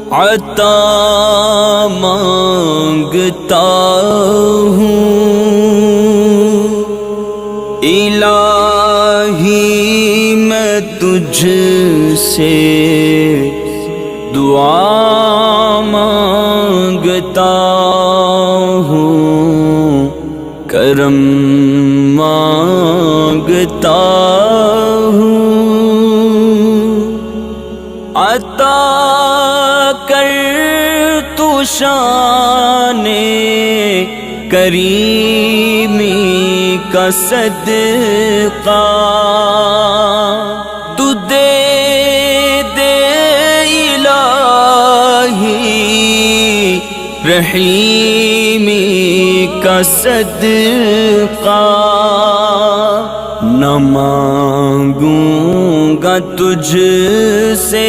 عطا مانگتا ہوں الہی میں تجھ سے دعا مانگتا ہوں کرم مانگتا ہوں عطا کر تو شان کریمی کا صدقہ تو دے دے الہی رحیمی کا صدقہ نہ مانگوں گا تجھ سے